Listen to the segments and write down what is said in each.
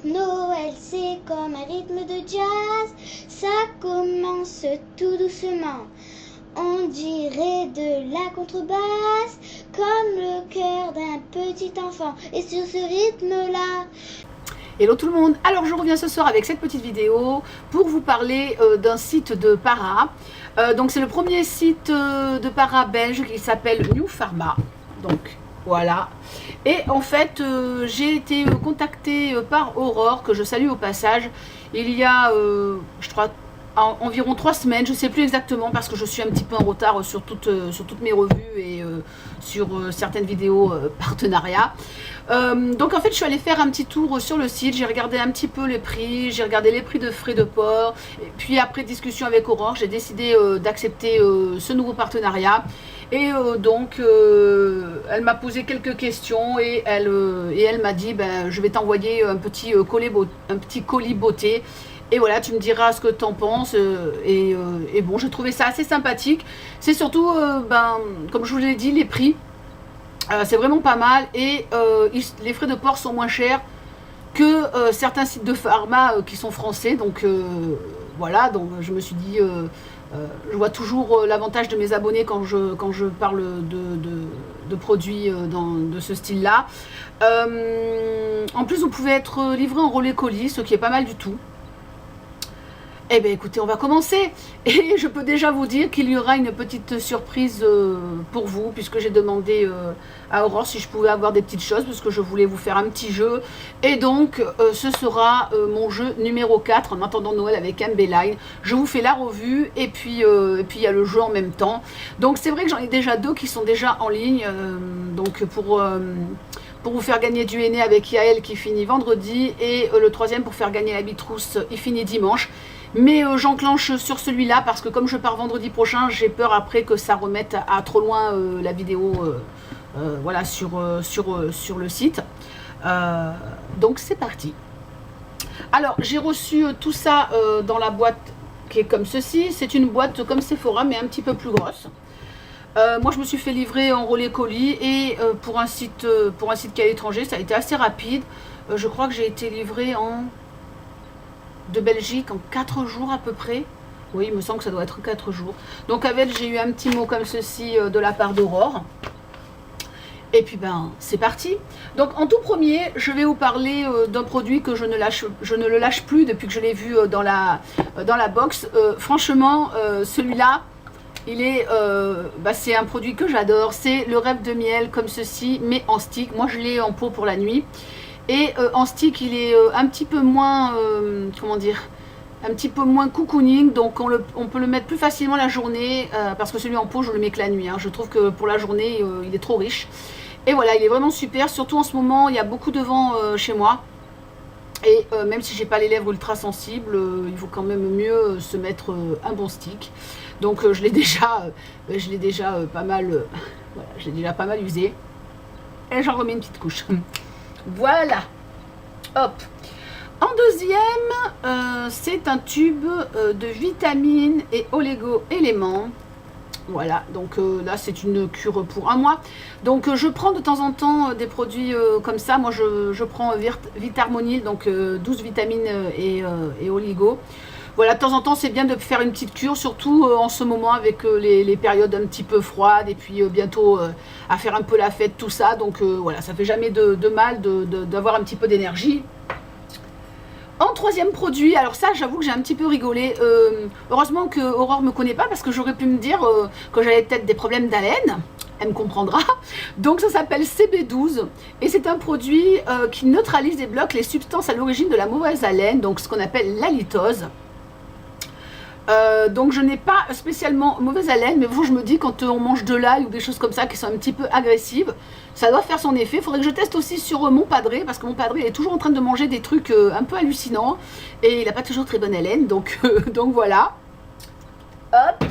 Noël, c'est comme un rythme de jazz, ça commence tout doucement. On dirait de la contrebasse, comme le cœur d'un petit enfant. Et sur ce rythme-là... Hello tout le monde, alors je reviens ce soir avec cette petite vidéo pour vous parler d'un site de para. Donc c'est le premier site de para belge qui s'appelle New Pharma. Donc voilà. Et en fait j'ai été contactée par Aurore, que je salue au passage, il y a je crois environ 3 semaines, je ne sais plus exactement parce que je suis un petit peu en retard sur toutes mes revues et sur certaines vidéos partenariats. Donc en fait je suis allée faire un petit tour sur le site, j'ai regardé un petit peu les prix, j'ai regardé les prix de frais de port, et puis après discussion avec Aurore, j'ai décidé d'accepter ce nouveau partenariat. Et donc elle m'a posé quelques questions et elle m'a dit ben, je vais t'envoyer un petit colis beauté. Et voilà, tu me diras ce que tu en penses. Et bon, j'ai trouvé ça assez sympathique. C'est surtout, ben, comme je vous l'ai dit, les prix. C'est vraiment pas mal. Et les frais de port sont moins chers que certains sites de pharma qui sont français. Donc voilà, donc je me suis dit, je vois toujours l'avantage de mes abonnés quand je parle de produits de ce style-là. En plus, vous pouvez être livré en relais colis, ce qui est pas mal du tout. Eh bien écoutez, on va commencer et je peux déjà vous dire qu'il y aura une petite surprise pour vous, puisque j'ai demandé à Aurore si je pouvais avoir des petites choses, parce que je voulais vous faire un petit jeu. Et donc ce sera mon jeu numéro 4 en attendant Noël avec MB-Line. Je vous fais la revue et puis il y a le jeu en même temps. Donc c'est vrai que j'en ai déjà 2 qui sont déjà en ligne, donc pour vous faire gagner du henné avec Yael qui finit vendredi, et le 3e pour faire gagner la bitrousse, il finit dimanche. Mais j'enclenche sur celui-là parce que comme je pars vendredi prochain, j'ai peur après que ça remette à trop loin la vidéo voilà, sur le site. Donc c'est parti. Alors j'ai reçu tout ça dans la boîte qui est comme ceci. C'est une boîte comme Sephora mais un petit peu plus grosse. Moi je me suis fait livrer en relais colis et pour un site qui est à l'étranger, ça a été assez rapide. Je crois que j'ai été livrée de Belgique en 4 jours à peu près. Oui, il me semble que ça doit être 4 jours. Donc avec, j'ai eu un petit mot comme ceci de la part d'Aurore. Et puis ben, c'est parti. Donc en tout premier, je vais vous parler d'un produit que je ne le lâche plus depuis que je l'ai vu dans la box. Franchement, celui-là, il est, c'est un produit que j'adore. C'est le rêve de miel comme ceci, mais en stick. Moi, je l'ai en pot pour la nuit. Et en stick, il est un petit peu moins, comment dire, un petit peu moins cocooning, donc on peut le mettre plus facilement la journée, parce que celui en pot, je le mets que la nuit. Hein. Je trouve que pour la journée, il est trop riche. Et voilà, il est vraiment super, surtout en ce moment, il y a beaucoup de vent chez moi. Et même si j'ai pas les lèvres ultra sensibles, il vaut quand même mieux se mettre un bon stick. Donc je l'ai déjà, pas mal, voilà, je l'ai déjà pas mal usé. Et j'en remets une petite couche. Voilà, hop. En deuxième, c'est un tube de vitamines et oligo-éléments. Voilà, donc là c'est une cure pour 1 mois. Donc je prends de temps en temps des produits comme ça. Moi je prends Vitarmonil, donc 12 vitamines et oligo. Voilà, de temps en temps c'est bien de faire une petite cure, surtout en ce moment avec les périodes un petit peu froides, et puis bientôt à faire un peu la fête, tout ça. Donc voilà, ça fait jamais de mal d'avoir un petit peu d'énergie. En troisième produit, alors ça j'avoue que j'ai un petit peu rigolé. Heureusement que Aurore me connaît pas, parce que j'aurais pu me dire que j'avais peut-être des problèmes d'haleine. Elle me comprendra. Donc ça s'appelle CB12 et c'est un produit qui neutralise et bloque les substances à l'origine de la mauvaise haleine, donc ce qu'on appelle l'halitose. Donc je n'ai pas spécialement mauvaise haleine, mais bon, je me dis quand on mange de l'ail ou des choses comme ça qui sont un petit peu agressives, ça doit faire son effet. Il faudrait que je teste aussi sur mon padré, parce que mon padré est toujours en train de manger des trucs un peu hallucinants et il n'a pas toujours très bonne haleine, donc, donc voilà. Hop.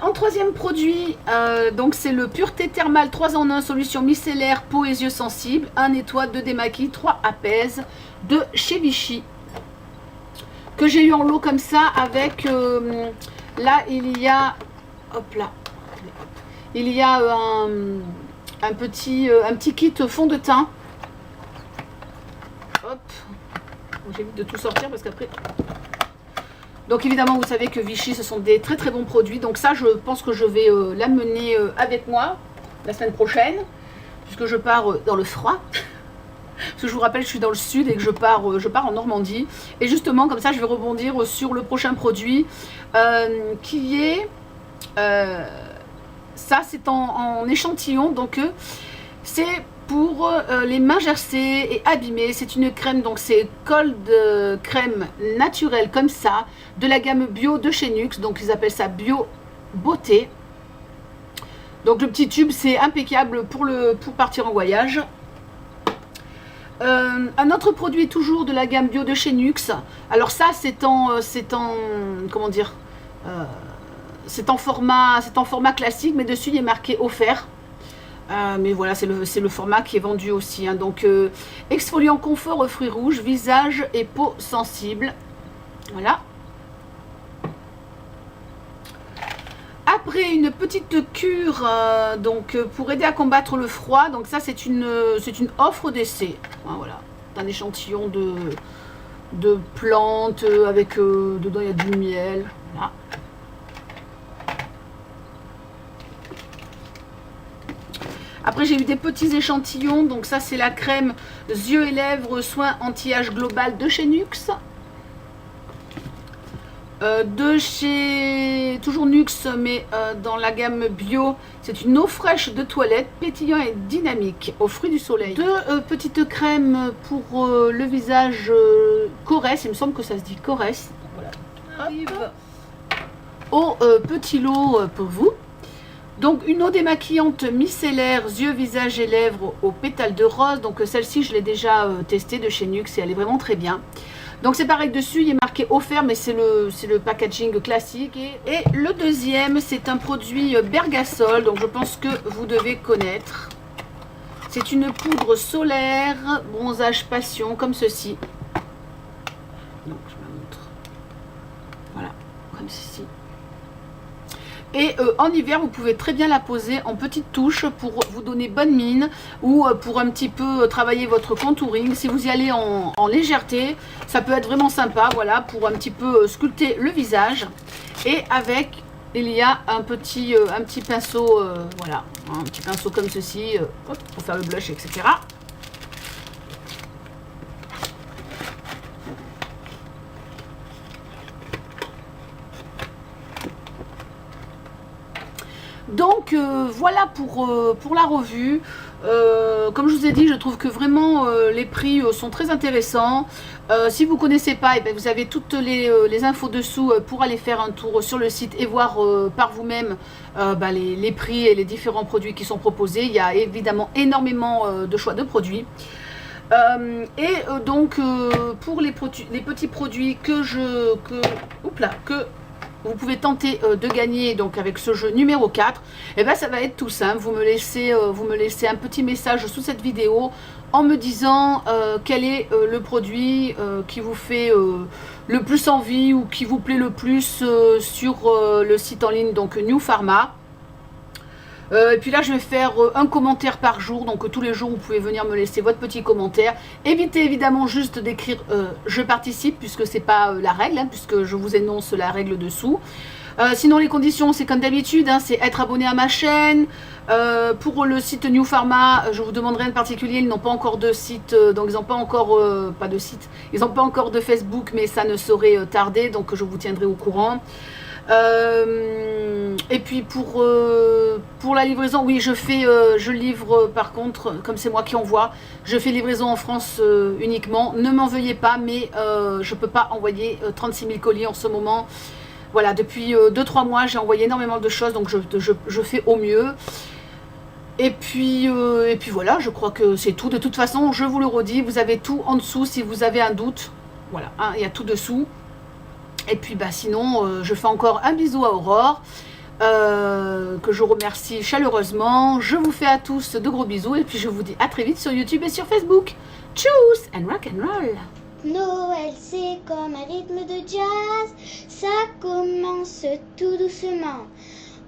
En troisième produit, donc c'est le Pureté Thermale 3 en 1, solution micellaire, peau et yeux sensibles, 1 nettoie, 2 démaquille, 3 apaise, de chez Vichy, que j'ai eu en lot comme ça avec, là il y a, hop là, il y a un petit kit fond de teint. Hop. J'évite de tout sortir parce qu'après... Donc évidemment, vous savez que Vichy, ce sont des très très bons produits. Donc ça, je pense que je vais l'amener avec moi la semaine prochaine, puisque je pars dans le froid. Parce que je vous rappelle, je suis dans le sud et que je pars en Normandie. Et justement, comme ça, je vais rebondir sur le prochain produit qui est... ça, c'est en échantillon. Donc, c'est pour les mains gercées et abîmées. C'est une crème, donc c'est cold crème naturelle comme ça, de la gamme bio de chez Nuxe. Donc, ils appellent ça Bio Beauté. Donc, le petit tube, c'est impeccable pour partir en voyage. Un autre produit toujours de la gamme bio de chez Nuxe. Alors ça c'est en comment dire, c'est en format classique, mais dessus il est marqué offert. Mais voilà, c'est le format qui est vendu aussi, hein. Donc exfoliant confort aux fruits rouges, visage et peau sensible. Voilà. Après une petite cure donc pour aider à combattre le froid. Donc ça c'est une offre d'essai, voilà, un échantillon de plantes avec dedans il y a du miel, voilà. Après j'ai eu des petits échantillons, donc ça c'est la crème yeux et lèvres soin anti-âge global de chez Nuxe. De chez toujours Nuxe, mais dans la gamme bio, c'est une eau fraîche de toilette pétillant et dynamique aux fruits du soleil. Deux petites crèmes pour le visage Corès, il me semble que ça se dit Corès. Voilà. Arrive au petit lot pour vous. Donc une eau démaquillante micellaire yeux, visage et lèvres aux pétales de rose. Donc celle-ci je l'ai déjà testée de chez Nuxe et elle est vraiment très bien. Donc c'est pareil, dessus il est marqué offert, mais c'est le packaging classique. Et le deuxième, c'est un produit Bergasol, donc je pense que vous devez connaître. C'est une poudre solaire bronzage passion comme ceci. Donc je me montre. Voilà, comme ceci. Et en hiver, vous pouvez très bien la poser en petites touches pour vous donner bonne mine ou pour un petit peu travailler votre contouring. Si vous y allez en légèreté, ça peut être vraiment sympa, voilà, pour un petit peu sculpter le visage. Et avec, il y a un petit pinceau, voilà, un petit pinceau comme ceci, hop, pour faire le blush, etc. Donc voilà pour la revue. Comme je vous ai dit, je trouve que vraiment les prix sont très intéressants. Si vous ne connaissez pas, eh bien, vous avez toutes les infos dessous pour aller faire un tour sur le site et voir par vous-même les prix et les différents produits qui sont proposés. Il y a évidemment énormément de choix de produits. Donc pour les petits produits que vous pouvez tenter de gagner donc avec ce jeu numéro 4, et ben ça va être tout simple. Vous me laissez un petit message sous cette vidéo en me disant quel est le produit qui vous fait le plus envie ou qui vous plaît le plus sur le site en ligne donc New Pharma. Et puis là je vais faire un commentaire par jour, donc tous les jours vous pouvez venir me laisser votre petit commentaire. Évitez évidemment juste d'écrire je participe, puisque c'est pas la règle, hein, puisque je vous énonce la règle dessous. Sinon les conditions c'est comme d'habitude, hein, c'est être abonné à ma chaîne. Pour le site New Pharma, je vous demanderai en particulier, ils n'ont pas encore de site, donc ils n'ont pas encore pas de site, ils n'ont pas encore de Facebook, mais ça ne saurait tarder, donc je vous tiendrai au courant. Et puis pour la livraison, oui, je livre par contre, comme c'est moi qui envoie, je fais livraison en France uniquement. Ne m'en veuillez pas, mais je peux pas envoyer 36 000 colis en ce moment. Voilà, depuis 2-3 mois j'ai envoyé énormément de choses, donc je fais au mieux. Et puis voilà, je crois que c'est tout. De toute façon, je vous le redis, vous avez tout en dessous si vous avez un doute. Voilà, hein, il y a tout dessous. Et puis sinon, je fais encore un bisou à Aurore, que je remercie chaleureusement. Je vous fais à tous de gros bisous et puis je vous dis à très vite sur YouTube et sur Facebook. Tchuss and rock and roll. Noël c'est comme un rythme de jazz, ça commence tout doucement.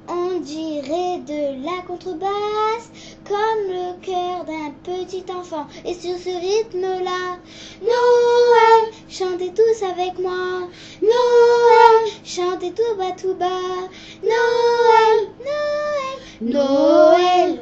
On dirait de la contrebasse, comme le cœur d'un petit enfant. Et sur ce rythme-là, Noël, chantez tous avec moi. Noël, chantez tout bas, tout bas. Noël, Noël, Noël.